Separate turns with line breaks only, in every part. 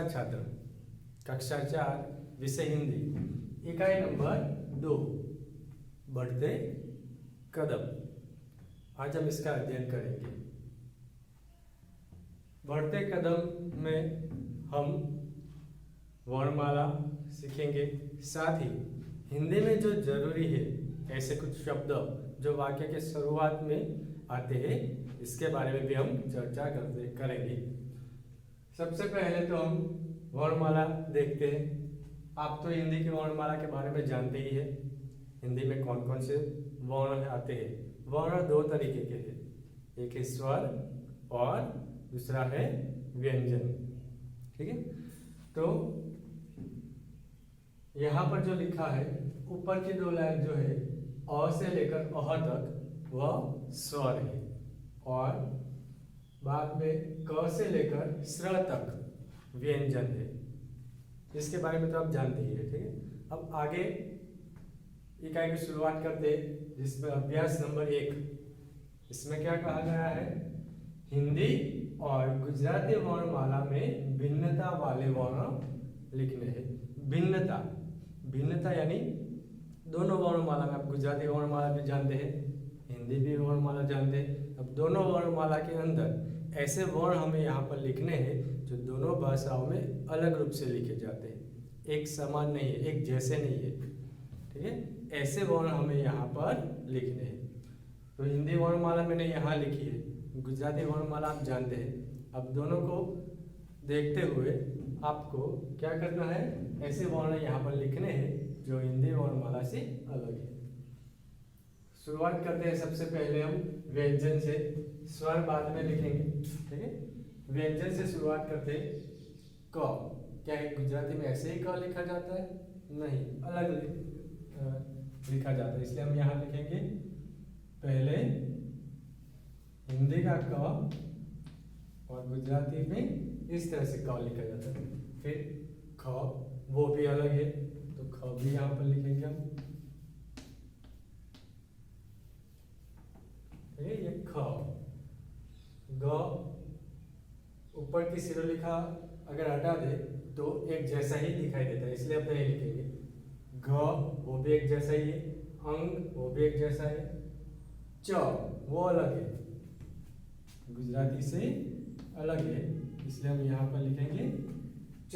नमस्कार छात्र, कक्षा 4 विषय हिंदी, इकाई नंबर 2 बढ़ते कदम। आज हम इसका अध्ययन करेंगे। बढ़ते कदम में हम वर्णमाला सीखेंगे, साथ ही हिंदी में जो जरूरी है ऐसे कुछ शब्द जो वाक्य के शुरुआत में आते हैं, इसके बारे में भी हम चर्चा करेंगे। सबसे पहले तो हम वर्णमाला देखते हैं। आप तो हिंदी की वर्णमाला के बारे में जानते ही हैं। हिंदी में कौन कौन से वर्ण आते हैं। वर्ण दो तरीके के हैं, एक है स्वर और दूसरा है व्यंजन। ठीक है, तो यहाँ पर जो लिखा है, ऊपर की दो लाइन जो है अ से लेकर अह तक वह स्वर है, और बाद में क से लेकर स्र तक व्यंजन है। इसके बारे में तो आप जानते ही हैं। ठीक है, अब आगे इकाई की शुरुआत करते हैं, जिसमें अभ्यास नंबर 1। इसमें क्या कहा गया है, हिंदी और गुजराती वर्णमाला में भिन्नता वाले वर्ण लिखने हैं। भिन्नता भिन्नता यानी दोनों वर्णमाला में, आप गुजराती वर्णमाला भी जानते हैं, हिंदी भी वर्णमाला जानते हैं। अब दोनों वर्णमाला के अंदर ऐसे वर्ण हमें यहाँ पर लिखने हैं जो दोनों भाषाओं में अलग रूप से लिखे जाते हैं, एक समान नहीं है, एक जैसे नहीं है। ठीक है, ऐसे वर्ण हमें यहाँ पर लिखने हैं। तो हिंदी वर्णमाला मैंने यहाँ लिखी है, गुजराती वर्णमाला आप जानते हैं। अब दोनों को देखते हुए आपको क्या करना है, ऐसे वर्ण यहाँ पर लिखने हैं जो हिंदी वर्णमाला से अलग है। शुरुआत करते हैं सबसे पहले हम व्यंजन से, स्वर बाद में लिखेंगे। ठीक है, व्यंजन से शुरुआत करते हैं। क, क्या है गुजराती में ऐसे ही क लिखा जाता है? नहीं, अलग लिखा जाता है, इसलिए हम यहाँ लिखेंगे पहले हिंदी का क और गुजराती में इस तरह से क लिखा जाता है। फिर ख, वो भी अलग है, तो ख भी यहाँ पर लिखेंगे हम। ये ख, ग ऊपर की शिरोलेखा अगर हटा दे तो एक जैसा ही दिखाई देता है, इसलिए अब नहीं लिखेंगे। घ वो भी एक जैसा ही है, अंग वो भी एक जैसा है, च वो अलग है, गुजराती से अलग है, इसलिए हम यहाँ पर लिखेंगे च।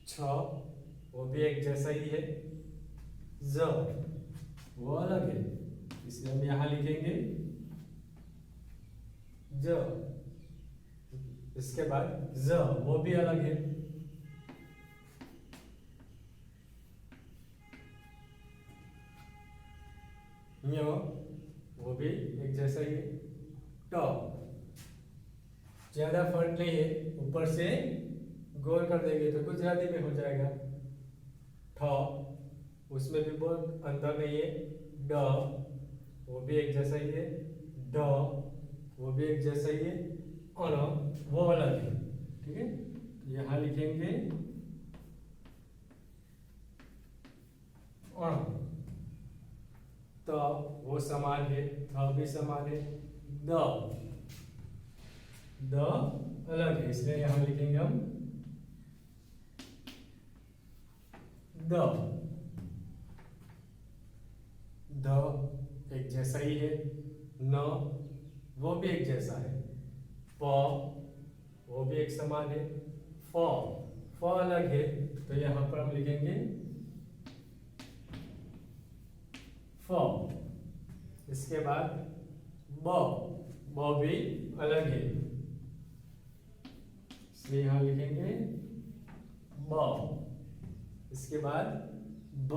छ वो भी एक जैसा ही है, ज वो अलग है, इसलिए हम यहाँ लिखेंगे ज। इसके बाद ज वो भी अलग है, ञ वो भी एक जैसा ही है, ट ज्यादा फर्क नहीं है, ऊपर से गोल कर देंगे तो गुजराती में हो जाएगा। ठ उसमें भी बहुत अंतर नहीं है, ड वो भी एक जैसा ही है, ड वो भी एक जैसा ही है, अण वो अलग है। ठीक है, यहाँ लिखेंगे अण। त वो समान है, थ भी समान है, द अलग है, इसलिए यहाँ लिखेंगे हम द। एक जैसा ही है, न वो भी एक जैसा है, प वो भी एक समान है, फ अलग है, तो यहाँ पर हम लिखेंगे फ। इसके बाद ब भी अलग है, इसलिए यहाँ लिखेंगे ब। इसके बाद ब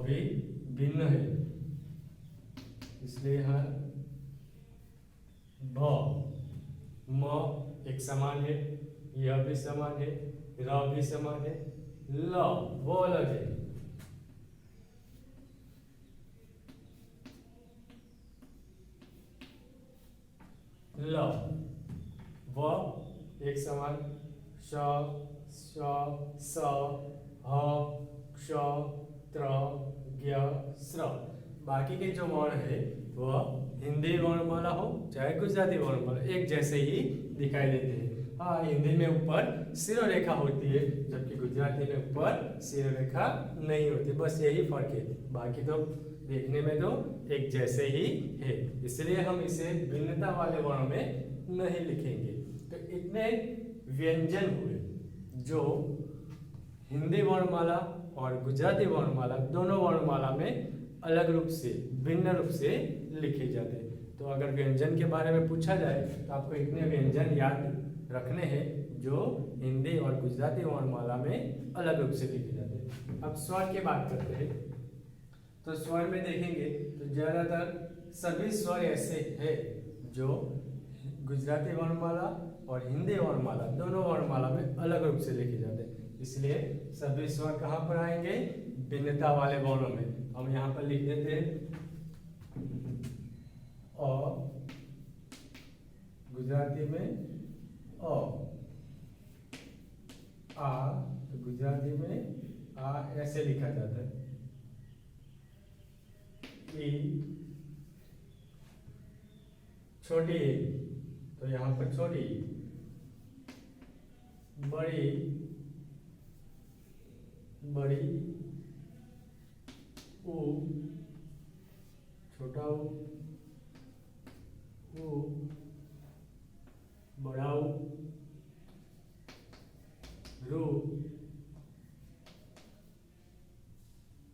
भी भिन्न है, इसलिए यहाँ भ। म एक समान है, यह भी समान है, र भी समान है, ल वो अलग है, ल व एक समान, श श स ह क्ष त्र ज्ञ स्र। बाकी के जो वर्ण है वह हिंदी वर्णमाला हो चाहे गुजराती वर्णमाला एक जैसे ही दिखाई देते हैं। हाँ, हिंदी में ऊपर शिरोरेखा होती है, जबकि गुजराती में ऊपर शिरोरेखा नहीं होती। बस यही फर्क है, बाकी तो देखने में तो एक जैसे ही है, इसलिए हम इसे भिन्नता वाले वर्णों में नहीं लिखेंगे। तो इतने व्यंजन हुए जो हिंदी वर्णमाला और गुजराती वर्णमाला दोनों वर्णमाला में अलग रूप से, भिन्न रूप से लिखे जाते हैं। तो अगर व्यंजन के बारे में पूछा जाए तो आपको इतने व्यंजन याद रखने हैं जो हिंदी और गुजराती वर्णमाला में अलग रूप से लिखे जाते हैं। अब स्वर की बात करते हैं। तो स्वर में देखेंगे तो ज़्यादातर सभी स्वर ऐसे हैं जो गुजराती वर्णमाला और हिंदी वर्णमाला दोनों वर्णमाला में अलग रूप से लिखे जाते हैं, इसलिए सभी स्वर कहाँ पर आएंगे? भिन्नता वाले वर्णों में। हम यहाँ पर लिख देते हैं अ, गुजराती में अ, आ, तो गुजराती में आ ऐसे लिखा जाता है। ई, छोटी ए, तो यहाँ पर छोटी, बड़ी बड़ी, ऊ, छोटा ऊ, बड़ा ऊ, रू,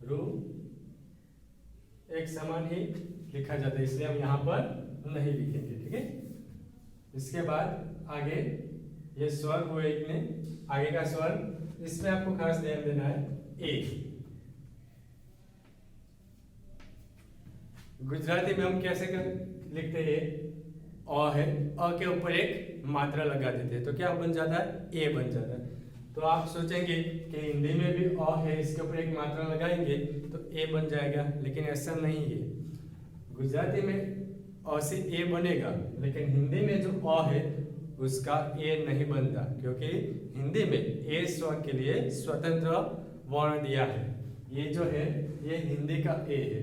रू एक समान ही लिखा जाता है, इसलिए हम यहाँ पर नहीं लिखेंगे, ठीक है। इसके बाद आगे ये स्वर हुए इतने, आगे का स्वर इसमें आपको खास ध्यान देना है। ए गुजराती में हम कैसे लिखते हैं? अ है, अ के ऊपर एक मात्रा लगा देते हैं तो क्या बन जाता है? ए बन जाता है। तो आप सोचेंगे कि हिंदी में भी अ है, इसके ऊपर एक मात्रा लगाएंगे तो ए बन जाएगा, लेकिन ऐसा नहीं है। गुजराती में अ से ए बनेगा, लेकिन हिंदी में जो अ है उसका ए नहीं बनता, क्योंकि हिंदी में ए स्वर के लिए स्वतंत्र वर्ण दिया है। ये जो है ये हिंदी का ए है,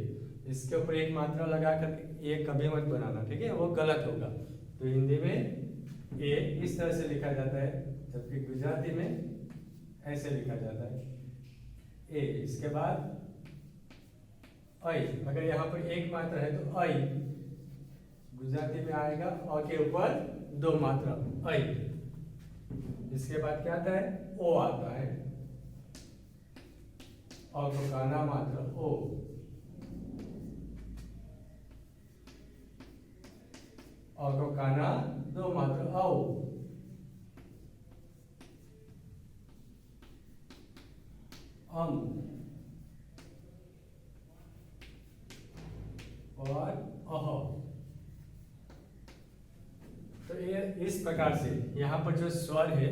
इसके ऊपर एक मात्रा लगाकर ए कभी मत बनाना, ठीक है, वो गलत होगा। तो हिंदी में ए इस तरह से लिखा जाता है, जबकि गुजराती में ऐसे लिखा जाता है ए। इसके बाद ऐ, अगर यहाँ पर एक मात्रा है तो ऐ, गुजराती में आएगा अ के ऊपर दो मात्रा ऐ। इसके बाद क्या आता है? ओ आता है, अ को काना मात्रा ओ, अ को काना दो मात्रा औ, अम और अह। तो ये इस प्रकार से यहाँ पर जो स्वर है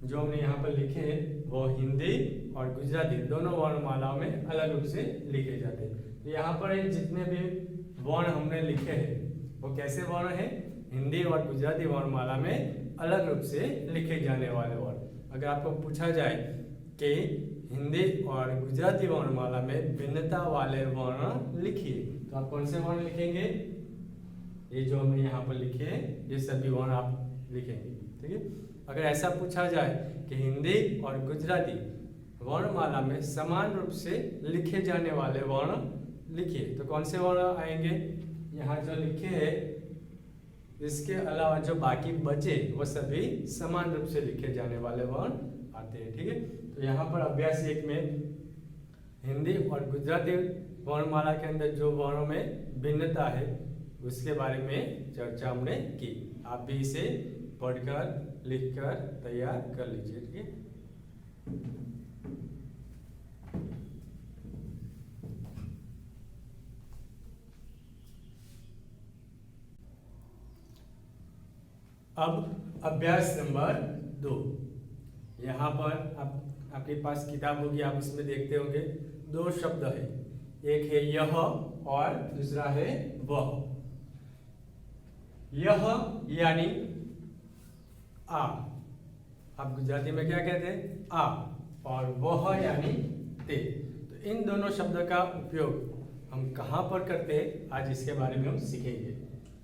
जो हमने यहाँ पर लिखे हैं वो हिंदी और गुजराती दोनों वर्णमालाओं में अलग रूप से लिखे जाते हैं। तो यहाँ पर जितने भी वर्ण हमने लिखे हैं वो कैसे वर्ण हैं? हिंदी और गुजराती वर्णमाला में अलग रूप से लिखे जाने वाले वर्ण। अगर आपको पूछा जाए कि हिंदी और गुजराती वर्णमाला में भिन्नता वाले वर्ण लिखिए, तो आप कौन से वर्ण लिखेंगे? ये जो हमने यहाँ पर लिखे हैं ये सभी वर्ण आप लिखेंगे, ठीक है। अगर ऐसा पूछा जाए कि हिंदी और गुजराती वर्णमाला में समान रूप से लिखे जाने वाले वर्ण लिखिए, तो कौन से वर्ण आएंगे? यहाँ जो लिखे हैं इसके अलावा जो बाकी बचे वो सभी समान रूप से लिखे जाने वाले वर्ण आते हैं, ठीक है। तो यहाँ पर अभ्यास 1 में हिंदी और गुजराती वर्णमाला के अंदर जो वर्णों में भिन्नता है उसके बारे में चर्चा हमने की। आप भी इसे पढ़कर लिखकर तैयार कर लीजिए, ठीक है। अब अभ्यास नंबर 2। यहाँ पर आपके पास किताब होगी, आप इसमें देखते होंगे 2 शब्द है, एक है यह और दूसरा है वह। यह यानी आ, आप गुजराती में क्या कहते हैं? आ। और वह यानी ते। तो इन दोनों शब्दों का उपयोग हम कहाँ पर करते हैं आज इसके बारे में हम सीखेंगे।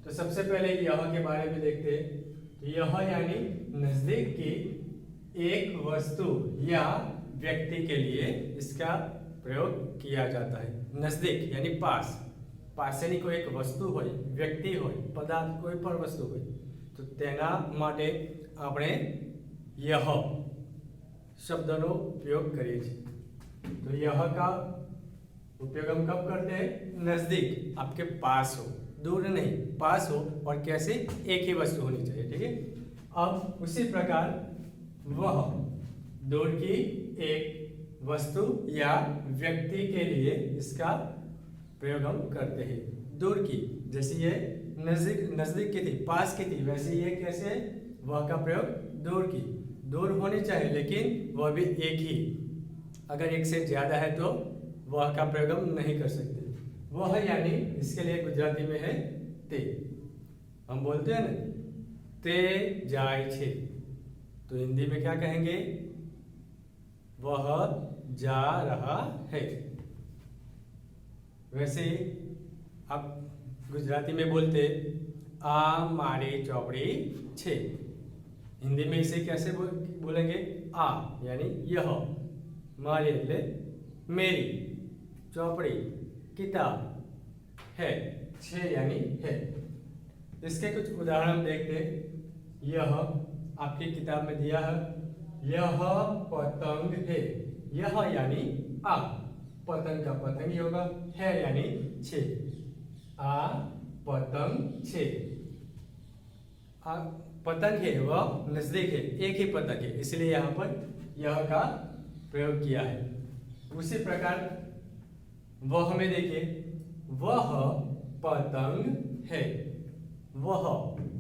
तो सबसे पहले यह के बारे में देखते हैं। तो यह यानी नजदीक की एक वस्तु या व्यक्ति के लिए इसका प्रयोग किया जाता है। नजदीक यानी पास, पास यानी કોઈ એક વસ્તુ હોય, વ્યક્તિ હોય, પદાર્થ, કોઈ પણ વસ્તુ હોય, તો તેના માટે આપણે यह शब्दનો उपयोग કરીએ છીએ। तो यह का उपयोग हम कब करते हैं? नजदीक, आपके पास हो, दूर नहीं, पास हो, और कैसे? एक ही वस्तु होनी चाहिए, ठीक है। अब उसी प्रकार वह, दूर की एक वस्तु या व्यक्ति के लिए इसका प्रयोग हम करते हैं। दूर की, जैसे ये नजदीक की थी, पास की थी, वैसे ये कैसे? वह का प्रयोग दूर की, दूर होनी चाहिए लेकिन वह भी एक ही, अगर एक से ज्यादा है तो वह का प्रयोग हम नहीं कर सकते। वह यानी इसके लिए गुजराती में है ते, हम बोलते हैं ना ते जाए छे, तो हिंदी में क्या कहेंगे? वह जा रहा है। वैसे आप गुजराती में बोलते आ मारी चौपड़ी छे, हिंदी में इसे कैसे बोलेंगे? आ यानी यह, मारी એટલે मेरी, चौपड़ी किताब, है छे यानी है। इसके कुछ उदाहरण देखते हैं। यह आपकी किताब में दिया है, यह पतंग है। यह यानी आ, पतंग का पतंग ही होगा, है यानी छे, आ पतंग छे। आ पतंग है वह नजदीक है, एक ही पतंग है, इसलिए यहाँ पर यह का प्रयोग किया है। उसी प्रकार वह में देखिए, वह पतंग है। वह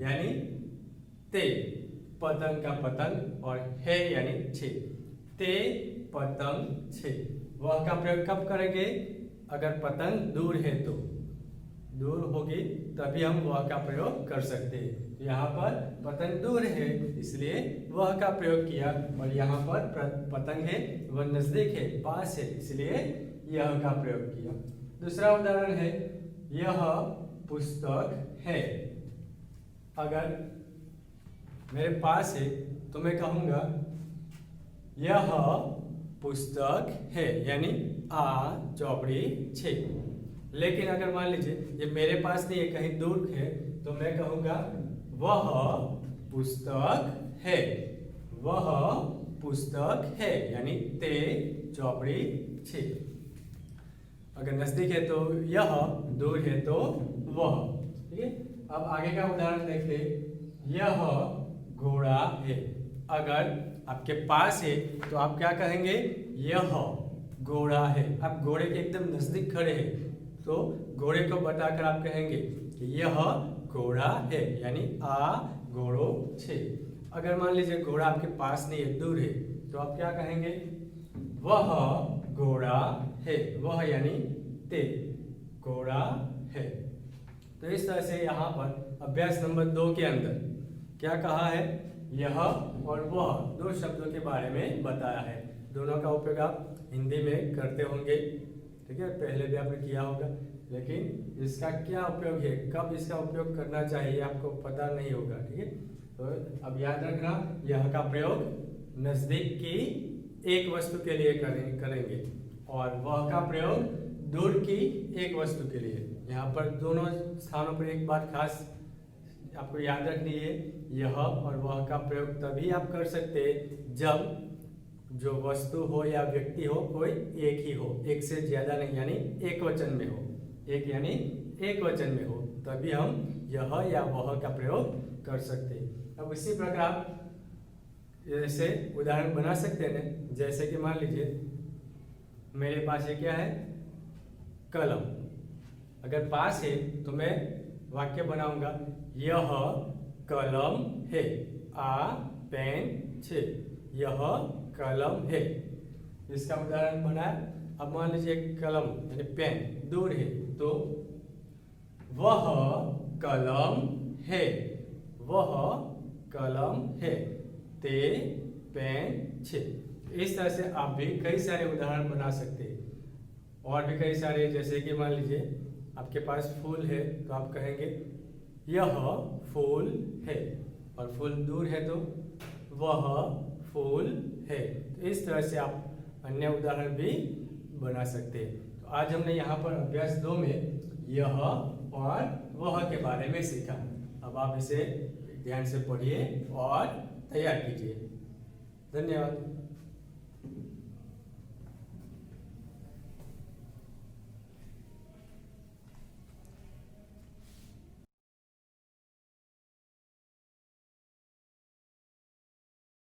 यानी ते, पतंग का पतंग, और है यानी छे, ते पतंग छे। वह का प्रयोग कब करेंगे? अगर पतंग दूर है तो, दूर होगी तभी हम वह का प्रयोग कर सकते हैं। यहाँ पर पतंग दूर है इसलिए वह का प्रयोग किया, और यहाँ पर पतंग है वह नजदीक है, पास है, इसलिए यह का प्रयोग किया। दूसरा उदाहरण है, यह पुस्तक है। अगर मेरे पास है तो मैं कहूँगा यह पुस्तक है, यानी आ चौपड़ी छे। लेकिन अगर मान लीजिए ये मेरे पास नहीं है, कहीं दूर है, तो मैं कहूँगा वह पुस्तक है। वह पुस्तक है यानी ते चौपड़ी छे। अगर नजदीक है तो यह, दूर है तो वह, ठीक है। अब आगे का उदाहरण देखते हैं। यह घोड़ा है। अगर आपके पास है तो आप क्या कहेंगे? यह घोड़ा है। आप घोड़े के एकदम नजदीक खड़े हैं तो घोड़े को बताकर आप कहेंगे कि यह घोड़ा है, यानी आ घोड़ो छे। अगर मान लीजिए घोड़ा आपके पास नहीं है, दूर है, तो आप क्या कहेंगे? वह घोड़ा है। वह यानी ते, घोड़ा है। तो इस तरह से यहाँ पर अभ्यास नंबर 2 के अंदर क्या कहा है? यह और वह दो शब्दों के बारे में बताया है। दोनों का उपयोग आप हिंदी में करते होंगे, ठीक है, पहले भी आपने किया होगा, लेकिन इसका क्या उपयोग है, कब इसका उपयोग करना चाहिए आपको पता नहीं होगा, ठीक है। तो अब याद रखना, यह का प्रयोग नजदीक की एक वस्तु के लिए करेंगे और वह का प्रयोग दूर की एक वस्तु के लिए। यहाँ पर दोनों स्थानों पर एक बात खास आपको याद रखनी है, यह और वह का प्रयोग तभी आप कर सकते हैं जब जो वस्तु हो या व्यक्ति हो कोई एक ही हो, एक से ज्यादा नहीं, यानी एक वचन में हो, एक यानी एक वचन में हो, तभी हम यह या वह का प्रयोग कर सकते हैं। अब इसी प्रकार ऐसे उदाहरण बना सकते हैं, जैसे कि मान लीजिए मेरे पास ये क्या है? कलम। अगर पास है तो मैं वाक्य बनाऊंगा, यह कलम है, आ पेन छे। यह कलम है, इसका उदाहरण बनाया। अब मान लीजिए कलम यानी पेन दूर है, तो वह कलम है। वह कलम है, ते पेन छे। इस तरह से आप भी कई सारे उदाहरण बना सकते हैं, और भी कई सारे, जैसे कि मान लीजिए आपके पास फूल है तो आप कहेंगे यह फूल है। और फूल दूर है तो वह फूल है। तो इस तरह से आप अन्य उदाहरण भी बना सकते हैं। तो आज हमने यहाँ पर अभ्यास 2 में यह और वह के बारे में सीखा। अब आप इसे ध्यान से पढ़िए और तैयार कीजिए। धन्यवाद।